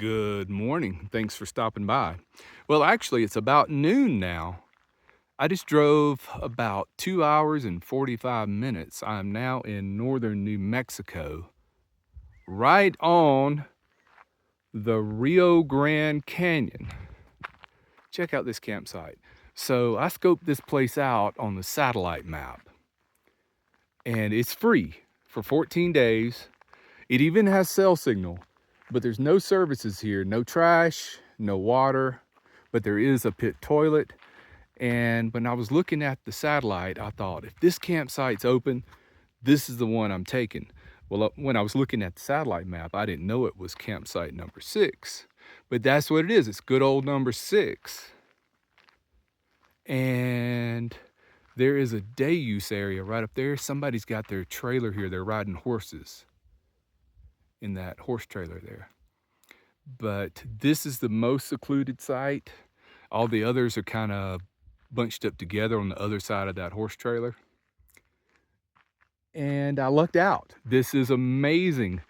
Good morning. Thanks for stopping by. Well, actually, it's about noon now. I just drove about 2 hours and 45 minutes. I'm now in northern New Mexico, right on the Rio Grande Canyon. Check out this campsite. So I scoped this place out on the satellite map, and it's free for 14 days. It even has cell signal, but there's no services here, no trash, no water, but there is a pit toilet. And when I was looking at the satellite, I thought, if this campsite's open, this is the one I'm taking. Well, when I was looking at the satellite map, I didn't know it was campsite number 6, but that's what it is. It's good old number 6. And there is a day use area right up there. Somebody's got their trailer here. They're riding horses in that horse trailer there. But this is the most secluded site. All the others are kind of bunched up together on the other side of that horse trailer. And I lucked out. This is amazing.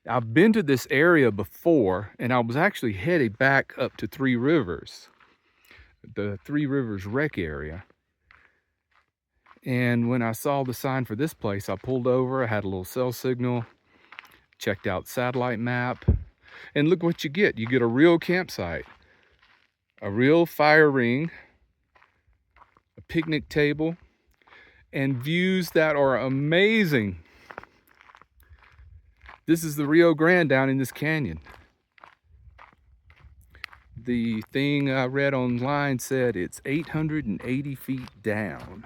I've been to this area before, and I was actually headed back up to Three Rivers, the Three Rivers Rec area. And when I saw the sign for this place, I pulled over. I had a little cell signal, checked out satellite map, and look what you get. You get a real campsite, a real fire ring, a picnic table, and views that are amazing. This is the Rio Grande down in this canyon. The thing I read online said it's 880 feet down.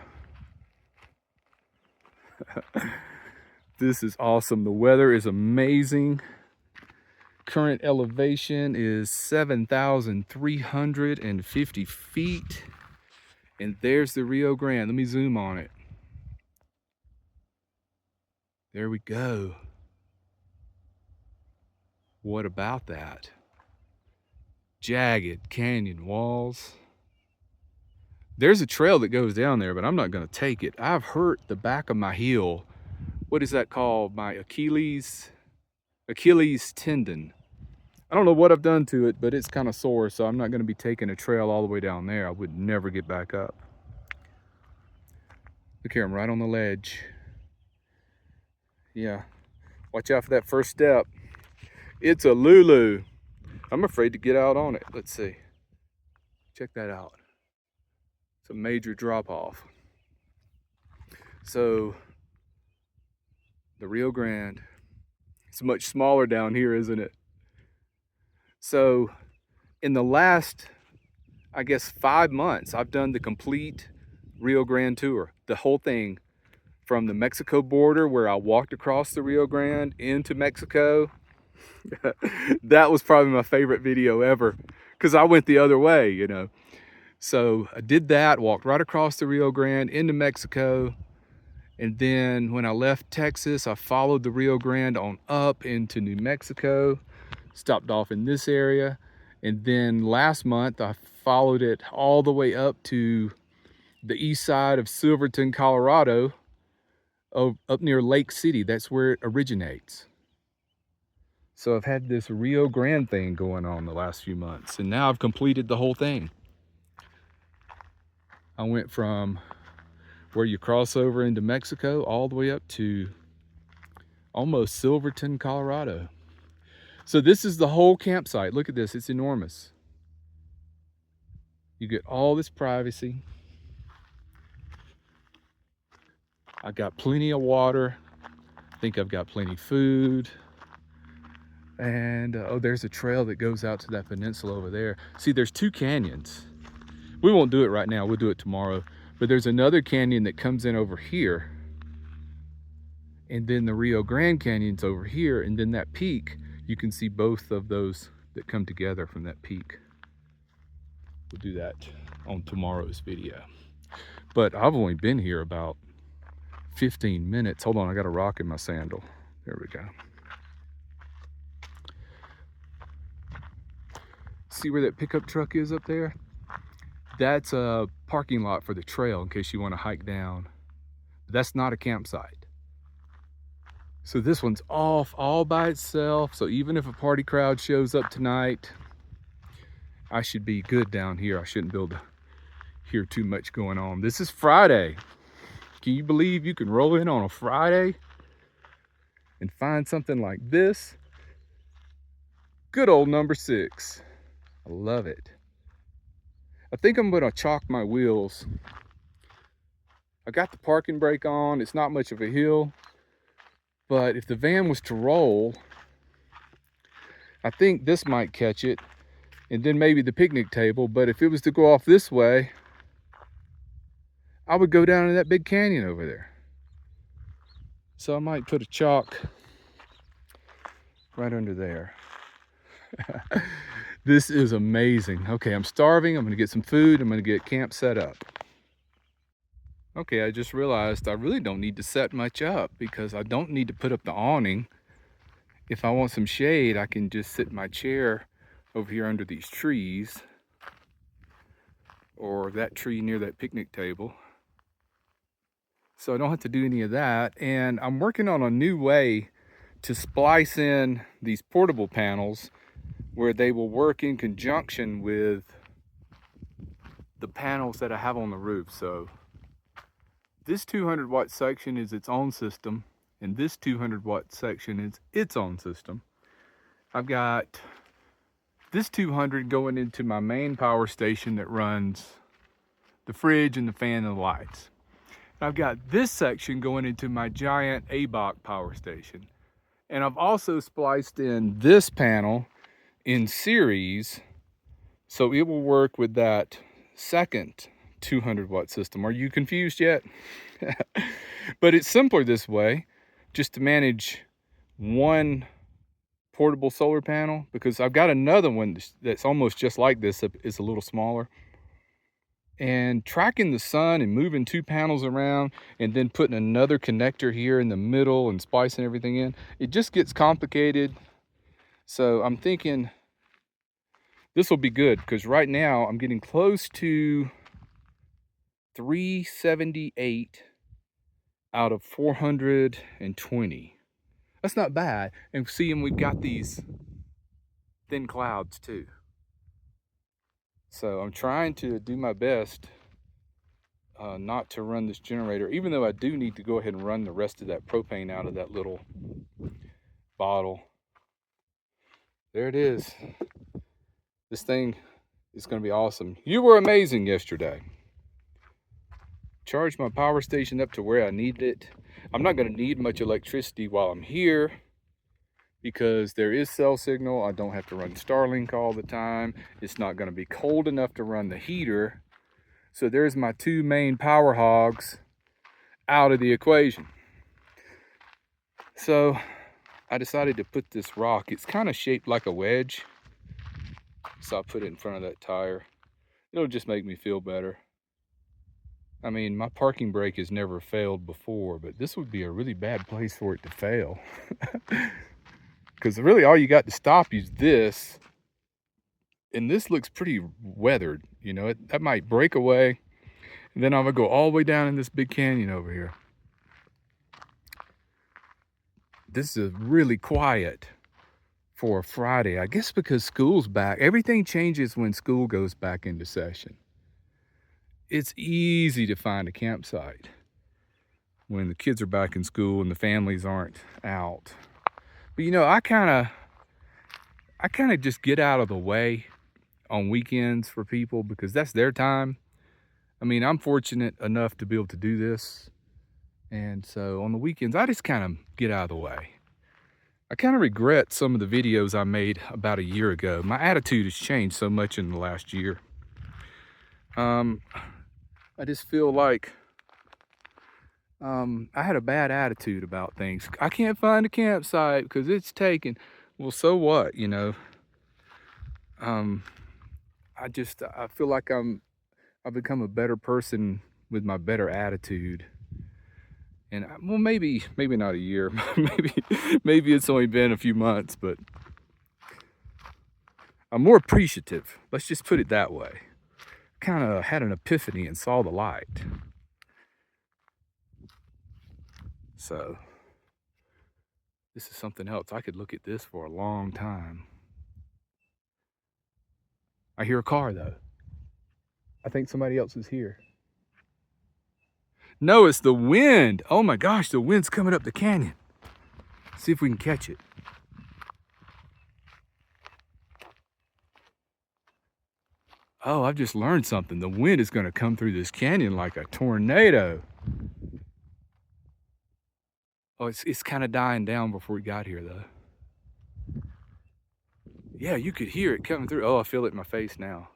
This is awesome. The weather is amazing. Current elevation is 7,350 feet. And there's the Rio Grande. Let me zoom on it. There we go. What about that? Jagged canyon walls. There's a trail that goes down there, but I'm not going to take it. I've hurt the back of my heel. What is that called? My Achilles tendon. I don't know what I've done to it, but it's kind of sore, so I'm not going to be taking a trail all the way down there. I would never get back up. Look here, I'm right on the ledge. Yeah, watch out for that first step. It's a Lulu. I'm afraid to get out on it. Let's see. Check that out. It's a major drop off. So, the Rio Grande. It's much smaller down here, isn't it? So, in the last, I guess, 5 months, I've done the complete Rio Grande tour. The whole thing from the Mexico border where I walked across the Rio Grande into Mexico. That was probably my favorite video ever because I went the other way, you know. So I did that, walked right across the Rio Grande into Mexico. And then when I left Texas, I followed the Rio Grande on up into New Mexico, stopped off in this area. And then last month, I followed it all the way up to the east side of Silverton, Colorado, up near Lake City. That's where it originates. So I've had this Rio Grande thing going on the last few months, and now I've completed the whole thing. I went from where you cross over into Mexico all the way up to almost Silverton, Colorado. So this is the whole campsite. Look at this, it's enormous. You get all this privacy. I got plenty of water. I think I've got plenty of food. And oh, there's a trail that goes out to that peninsula over there. See, there's 2 canyons. We won't do it right now, we'll do it tomorrow. But there's another canyon that comes in over here. And then the Rio Grande Canyon's over here. And then that peak, you can see both of those that come together from that peak. We'll do that on tomorrow's video. But I've only been here about 15 minutes. Hold on, I got a rock in my sandal. There we go. See where that pickup truck is up there? That's a parking lot for the trail in case you want to hike down. That's not a campsite. So this one's off all by itself. So even if a party crowd shows up tonight, I should be good down here. I shouldn't be able to hear too much going on. This is Friday. Can you believe you can roll in on a Friday and find something like this? Good old number 6. I love it. I think I'm gonna chalk my wheels. I got the parking brake on. It's not much of a hill, but if the van was to roll, I think this might catch it, and then maybe the picnic table. But if it was to go off this way, I would go down in that big canyon over there. So I might put a chalk right under there. This is amazing. Okay, I'm starving. I'm gonna get some food. I'm gonna get camp set up. Okay, I just realized I really don't need to set much up because I don't need to put up the awning. If I want some shade, I can just sit in my chair over here under these trees, or that tree near that picnic table. So I don't have to do any of that. And I'm working on a new way to splice in these portable panels where they will work in conjunction with the panels that I have on the roof. So this 200 watt section is its own system, and this 200 watt section is its own system. I've got this 200 going into my main power station that runs the fridge and the fan and the lights. I've got this section going into my giant ABOC power station. And I've also spliced in this panel in series, so it will work with that second 200 watt system. Are you confused yet? But it's simpler this way, just to manage one portable solar panel, because I've got another one that's almost just like this. It's a little smaller. And tracking the sun and moving 2 panels around and then putting another connector here in the middle and splicing everything in, it just gets complicated. So I'm thinking this will be good, because right now I'm getting close to 378 out of 420. That's not bad. And seeing we've got these thin clouds too. So I'm trying to do my best not to run this generator, even though I do need to go ahead and run the rest of that propane out of that little bottle. There it is. This thing is going to be awesome. You were amazing yesterday. Charged my power station up to where I needed it. I'm not going to need much electricity while I'm here because there is cell signal. I don't have to run Starlink all the time. It's not going to be cold enough to run the heater. So there's my 2 main power hogs out of the equation. So I decided to put this rock. It's kind of shaped like a wedge. So I put it in front of that tire. It'll just make me feel better. I mean, my parking brake has never failed before, but this would be a really bad place for it to fail. Because really all you got to stop is this. And this looks pretty weathered, you know, that might break away. And then I'm gonna go all the way down in this big canyon over here. This is really quiet for a Friday. I guess because school's back. Everything changes when school goes back into session. It's easy to find a campsite when the kids are back in school and the families aren't out. But you know, I kind of just get out of the way on weekends for people because that's their time. I mean, I'm fortunate enough to be able to do this. And so on the weekends, I just kind of get out of the way. I kind of regret some of the videos I made about a year ago. My attitude has changed so much in the last year. I just feel like I had a bad attitude about things. I can't find a campsite because it's taken. Well, so what, you know? I feel like I've become a better person with my better attitude. And well, maybe not a year. maybe it's only been a few months, but I'm more appreciative. Let's just put it that way. Kind of had an epiphany and saw the light. So This is something else. I could look at this for a long time. I hear a car though. I think somebody else is here. No, it's the wind. Oh my gosh, the wind's coming up the canyon. See if we can catch it. Oh, I've just learned something. The wind is gonna come through this canyon like a tornado. Oh, it's kind of dying down before we got here though. Yeah, you could hear it coming through. Oh, I feel it in my face now.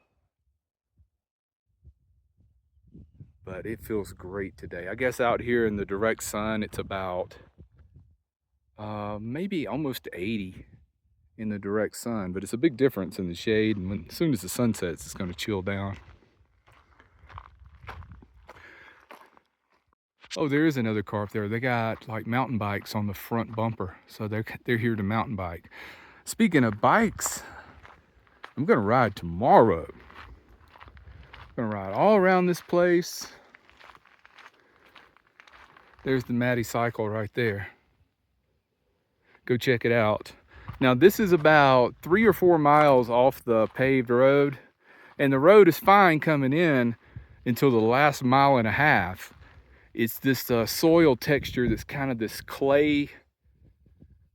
But it feels great today. I guess out here in the direct sun, it's about maybe almost 80 in the direct sun, but it's a big difference in the shade. And as soon as the sun sets, it's going to chill down. Oh, there is another car up there. They got like mountain bikes on the front bumper, so they're here to mountain bike. Speaking of bikes, I'm gonna ride tomorrow. I'm gonna ride all around this place. There's the Maddie cycle right there. Go check it out. Now this is about 3 or 4 miles off the paved road, and the road is fine coming in until the last mile and a half. It's this soil texture that's kind of this clay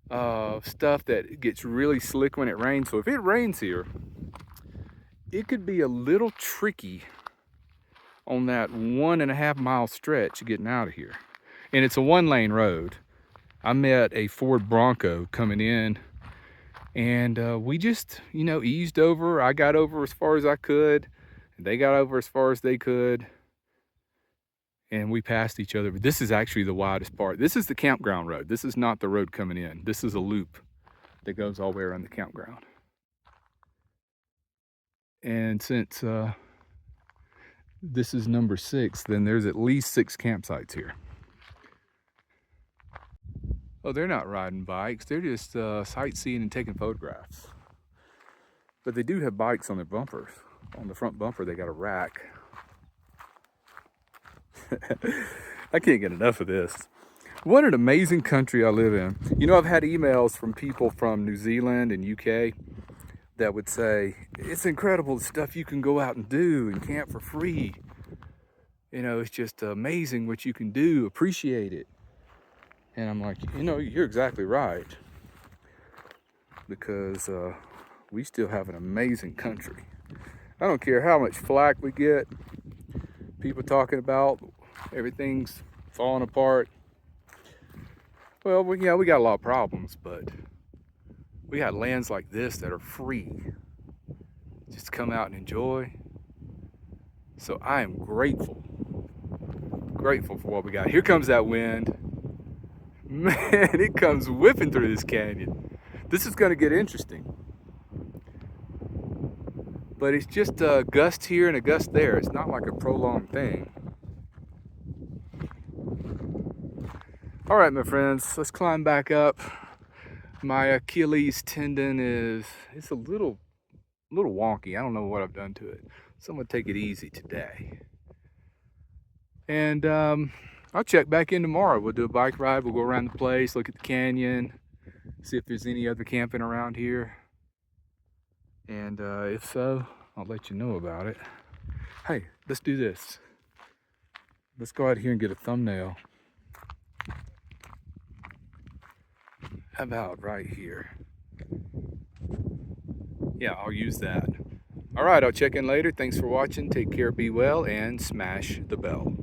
stuff that gets really slick when it rains. So if it rains here, it could be a little tricky on that 1.5 mile stretch getting out of here. And it's a 1-lane road. I met a Ford Bronco coming in, and we just, you know, eased over. I got over as far as I could, and they got over as far as they could, and we passed each other. But this is actually the widest part. This is the campground road. This is not the road coming in. This is a loop that goes all the way around the campground. And since this is number 6, then there's at least 6 campsites here. Oh, they're not riding bikes. They're just sightseeing and taking photographs. But they do have bikes on their bumpers. On the front bumper, they got a rack. I can't get enough of this. What an amazing country I live in. You know, I've had emails from people from New Zealand and UK that would say, it's incredible the stuff you can go out and do and camp for free. You know, it's just amazing what you can do, appreciate it. And I'm like, you know, you're exactly right. Because we still have an amazing country. I don't care how much flack we get, people talking about everything's falling apart. Well, yeah, we got a lot of problems, but we got lands like this that are free. Just come out and enjoy. So I am grateful for what we got. Here comes that wind. Man, it comes whipping through this canyon. This is gonna get interesting. But it's just a gust here and a gust there. It's not like a prolonged thing. All right, my friends, let's climb back up. My Achilles tendon it's a little wonky. I don't know what I've done to it. So I'm gonna take it easy today. And I'll check back in tomorrow. We'll do a bike ride. We'll go around the place, look at the canyon, see if there's any other camping around here. And if so, I'll let you know about it. Hey, let's do this. Let's go out here and get a thumbnail. How about right here? Yeah, I'll use that. All right, I'll check in later. Thanks for watching. Take care, be well, and smash the bell.